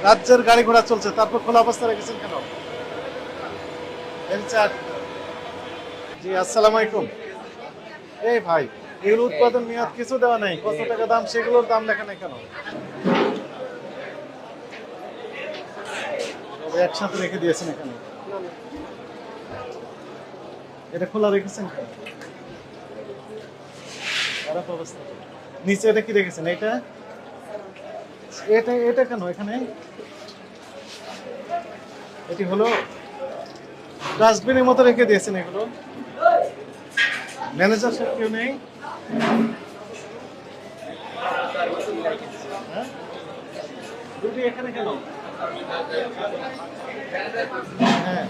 রাজ্যের গাড়ি ঘোড়া চলছে, তারপর খোলা অবস্থা রেখেছেন কেন? জি, আসসালামু আলাইকুম। এই ভাই, এগুলো উৎপাদন মেয়াদ কিছু দেওয়া নাই, কত টাকা দাম সেগুলোর দাম লেখা নাই কেন? সব একসাথে রেখে দিয়েছেন এখানে, এটা খোলা রেখেছেন কেন? খারাপ অবস্থা। নিচে এটা কি রেখেছেন? এটা এটা এটা কেন এখানে? এটি হলো ডাস্টবিনের মতো রেখে দিয়েছেন এগুলো। ম্যানেজার সাহেব কেউ নেই? হ্যাঁ? দুটি এখানে কেন? হ্যাঁ,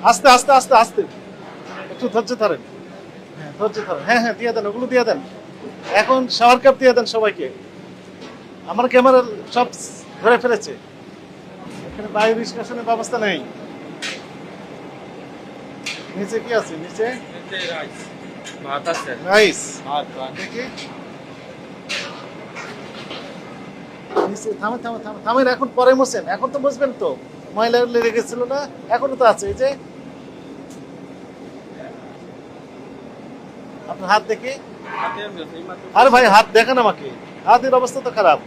আস্তে আস্তে আস্তে আস্তে, একটু ধৈর্য ধরেন। হ্যাঁ, ধৈর্য ধরেন। হ্যাঁ হ্যাঁ, দিয়ে দেন, ওগুলো দিয়ে দেন। এখন শাওয়ার কাপ দিয়ে দেন সবাইকে। আমার ক্যামেরা সব ধরে ফেলেছে, এখানে বায়ু নিষ্কাশনের ব্যবস্থা নেই। নিচে কি আছে? নিচে রাইস। দেখি নিচে থামে থামে থামে থামেন, এখন পরে মোছেন, এখন তো বুঝবেন তো। ময়লা লেগে গেছিল না, এখনো তো আছে। এই যে আপনার হাত দেখি। আরে ভাই, হাত দেখেন আমাকে, হাতের অবস্থা তো খারাপ।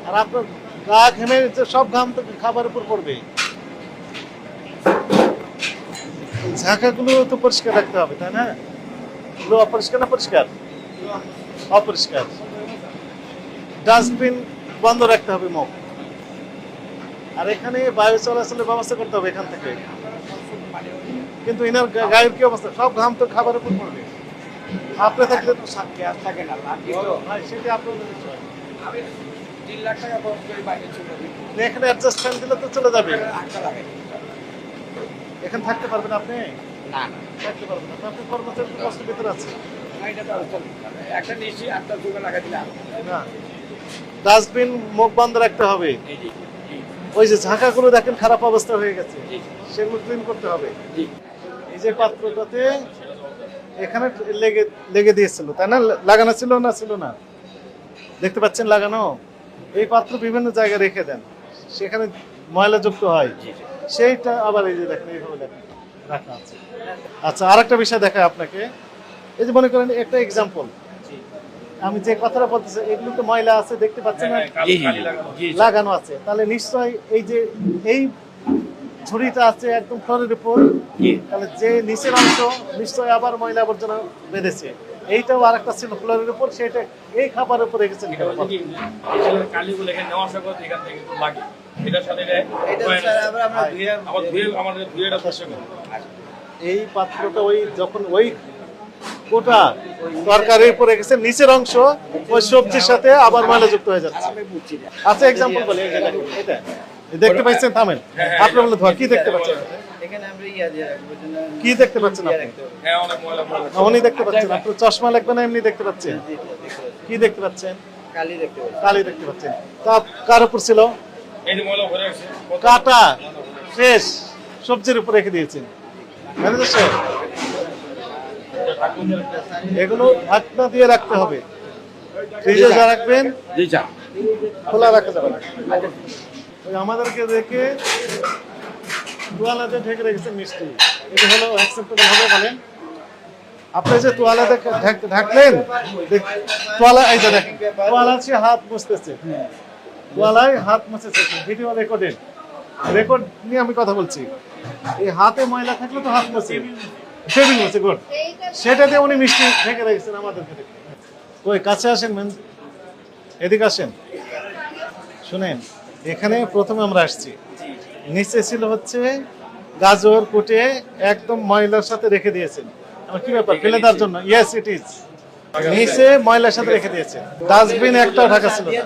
আর আপনার গা ঘেমে সব ঘাম তো খাবার উপর পড়বে। ঝাঁকাগুলো তো পরিষ্কার রাখতে হবে, তাই না? এগুলো অপরিষ্কার না পরিষ্কার? অপরিষ্কার। ডাস্টবিন বন্ধ রাখতে হবে মুখ। আর এখানে বায়ু চলাচলের ব্যবস্থা করতে হবে এখান থেকে। কিন্তু এনার গায়ের কি অবস্থা? সব ঘাম তো খাবার উপর পড়বে। আপনি থাকলে তো থাকে না, সেটা আপনার বিষয়। এখানে অ্যাডজাস্ট ফ্যান দিলে তো চলে যাবে। এখানে থাকতে পারবেন আপনি? না, থাকতে পারবেন না। আপনি কর্মচারী কষ্টের ভিতরে আছে। না, ডাস্টবিন মুখ বন্ধ রাখতে হবে। ওই যে ঝাঁকাগুলো দেখেন খারাপ অবস্থা হয়ে গেছে, সেগুলো ক্লিন করতে হবে। এই যে পাত্রটাতে এখানে লেগে লেগে দিয়েছিল, তাই না? লাগানো ছিল না? ছিল না, দেখতে পাচ্ছেন লাগানো। এই পাত্র বিভিন্ন জায়গায় রেখে দেন, সেখানে ময়লা যুক্ত হয়, সেইটা আবার এই যে দেখেন এইভাবে রাখা আছে। আচ্ছা, আরেকটা বিষয় দেখায় আপনাকে। এই যে মনে করেন একটা এক্সাম্পল, আমি যে কথাটা বলতেছি, এগুলো তো ময়লা আছে, দেখতে পাচ্ছেন না? লাগানো আছে, তাহলে নিশ্চয় এই যে এই ঝুড়িটা আছে একদম ফ্লোরের উপর, তাহলে যে নিচের অংশ নিশ্চয় আবার ময়লা আবর্জনা বেঁধেছে। এইটাও আরেকটা ছিল ফ্লোরের উপর, সেটা এই খাবারের উপর রেখেছেন। এই পাত্রটা ওই যখন ওই গোটা তরকারির উপরে গেছে, নিচের অংশ ওই সবজির সাথে আবার ময়লা যুক্ত হয়ে যাচ্ছে। আচ্ছা, এক্সাম্পল বলি, এটা দেখতে পাচ্ছেন? থামেন, আপনি বলে ধোয়া কি দেখতে পাচ্ছেন? কি দেখতে পাচ্ছেন আপনি? উনি দেখতে পাচ্ছেন, আপনার চশমা লাগবে না, এমনি দেখতে পাচ্ছেন। কি দেখতে পাচ্ছেন? কালি দেখতে পাচ্ছেন। তা কার উপর ছিল? কাটা ফ্রেশ সবজির উপর রেখে দিয়েছেন। এগুলো ঢাকনা দিয়ে রাখতে হবে। ফ্রিজে যা রাখবেন খোলা রাখা যাবে না। আমাদেরকে দেখে তোয়ালাতে ঢেকে রেখেছেন মিষ্টি, এটা হলো অ্যাকসেপ্টেবল হবে বলেন? আপনি যে তোয়ালাতে ঢাকলেন, তোয়ালা এই যে দেখেন, তোয়ালা সে হাত মুছতেছে, তোয়ালায় হাত মুছেছে, ভিডিও রেকর্ডেড, রেকর্ড নিয়ে আমি কথা বলছি। এই হাতে ময়লা থাকলে তো হাত মুছে, শেভিং মুছে, গুড। সেটা দিয়ে উনি মিষ্টি ঢেকে রেখেছেন আমাদেরকে দেখে। ওই কাছে আসেন, এদিকে আসেন, শুনেন। এখানে প্রথমে আমরা আসছি, নিচে ছিল হচ্ছে গাজর কুটে একদম ময়লার সাথে রেখে দিয়েছেন। আমার কি ব্যাপার, ফেলে দেওয়ার জন্য? Yes, it is. নিচে ময়লার সাথে রেখে দিয়েছেন, ডাস্টবিন একটাও ঢাকা ছিল না।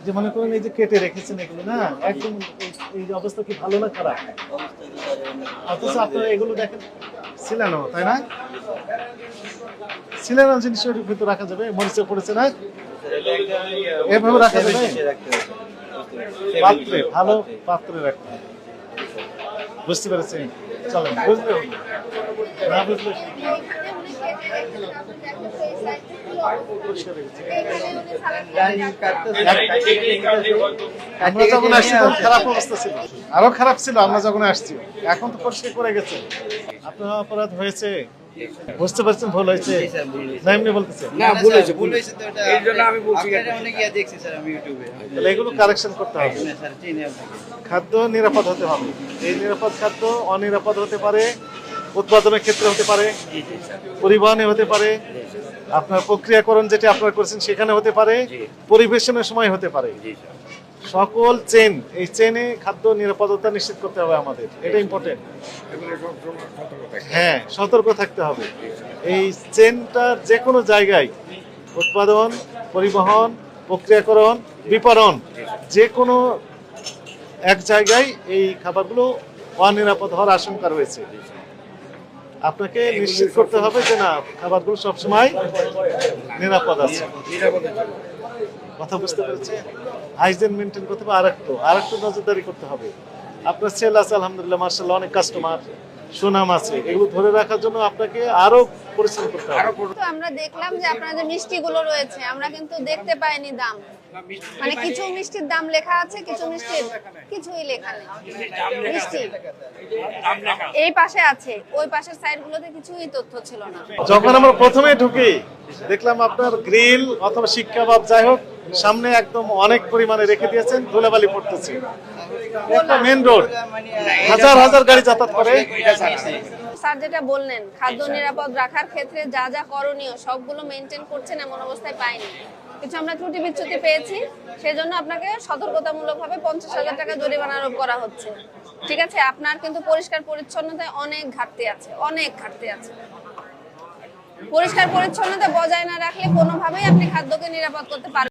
যে মনে করেন এই যে কেটে রেখেছেন এগুলো, না একদম এই যে অবস্থা কি ভালো না খারাপ? অথচ আপনারা এগুলো দেখেন ছিলানো, তাই না? ছিলানো জিনিসের ভিতরে রাখা যাবে, মরিচে পড়েছে না, এভাবে রাখা যাবে। পাত্রে, ভালো পাত্রে রাখতে হবে। বুঝতে পেরেছেন? চলেন, বুঝলে না বুঝলে পরিষ্কার হয়ে গেছে। এইখানে উনি সালাদ আমরা যখন আসছি তখন খারাপ অবস্থা ছিল, আরো খারাপ ছিল আমরা যখন আসছি। এখন তো পরিষ্কার করে গেছে। আপনার অপরাধ হয়েছে, বুঝতে পারছেন ভুল হয়েছে না এমনি বলতেছে? না ভুল হয়েছে তো এটা এর জন্য আমি বলছি আপনারা অনেক ইয়া দেখছি স্যার আমি ইউটিউবে। তাহলে এগুলো কারেকশন করতে হবে। না স্যার চিনি আপনাকে। খাদ্য নিরাপদ হতে হবে। এই নিরাপদ খাদ্য অনিরাপদ হতে পারে, উৎপাদনের ক্ষেত্রে হতে পারে, পরিবহনে হতে পারে, আপনার প্রক্রিয়াকরণ যেটা আপনারা করেছেন সেখানে হতে পারে, পরিবেশনের সময় হতে পারে। সকল চেন, এই চেনে খাদ্য নিরাপদতা নিশ্চিত করতে হবে আমাদের, এটা ইম্পর্টেন্ট। হ্যাঁ, সতর্ক থাকতে হবে। এই চেনটার যে কোনো জায়গায় উৎপাদন, পরিবহন, প্রক্রিয়াকরণ, বিপণন, যে কোনো এক জায়গায় এই খাবারগুলো অনিরাপদ হওয়ার আশঙ্কা রয়েছে। আপনাকে নিশ্চিত করতে হবে যে না, খাবারগুলো সবসময় নিরাপদ আছে। কথা বুঝতে পেরেছে? হাইজিন মেনটেন করতে হবে, আরেকটু নজরদারি করতে হবে। আপনার সেল আছে আলহামদুলিল্লাহ, মার্শাল্লাহ, অনেক কাস্টমার, সুনাম আছে, এগুলো ধরে রাখার জন্য আপনাকে আরো পরিশ্রম করতে হবে। তো আমরা দেখলাম যে আপনার যে মিষ্টিগুলো রয়েছে আমরা কিন্তু দেখতে পাইনি দাম, মানে কিছু মিষ্টির দাম লেখা আছে, কিছু মিষ্টির কিছুই লেখা নেই। মিষ্টি এই পাশে আছে, ওই পাশের সাইডগুলোতে কিছুই তথ্য ছিল না। যখন আমরা প্রথমে ঢুকি দেখলাম আপনার গ্রিল অথবা শিক কাবাব যাই হোক সামনে একদম অনেক পরিমাণে রেখে দিয়েছেন, ধুলাবালি পড়তেছে। একটা মেন রোড, হাজার হাজার গাড়ি যাতায়াত করে। স্যার যেটা বললেন খাদ্য নিরাপদ রাখার ক্ষেত্রে যা যা করণীয় সবগুলো মেনটেন করছেন, এমন অবস্থায় পাইনি। কিছু আমরা ত্রুটি বিচ্যুতি পেয়েছি, সেজন্য আপনাকে সতর্কতামূলকভাবে 50,000 টাকা জরিমানা আরোপ করা হচ্ছে। ঠিক আছে, আপনার কিন্তু পরিষ্কার পরিচ্ছন্নতায় অনেক ঘাটতি আছে, অনেক ঘাটতি আছে। পরিষ্কার পরিচ্ছন্নতা বজায় না রাখলে কোনোভাবেই আপনি খাদ্যকে নিরাপদ করতে পারবেন না।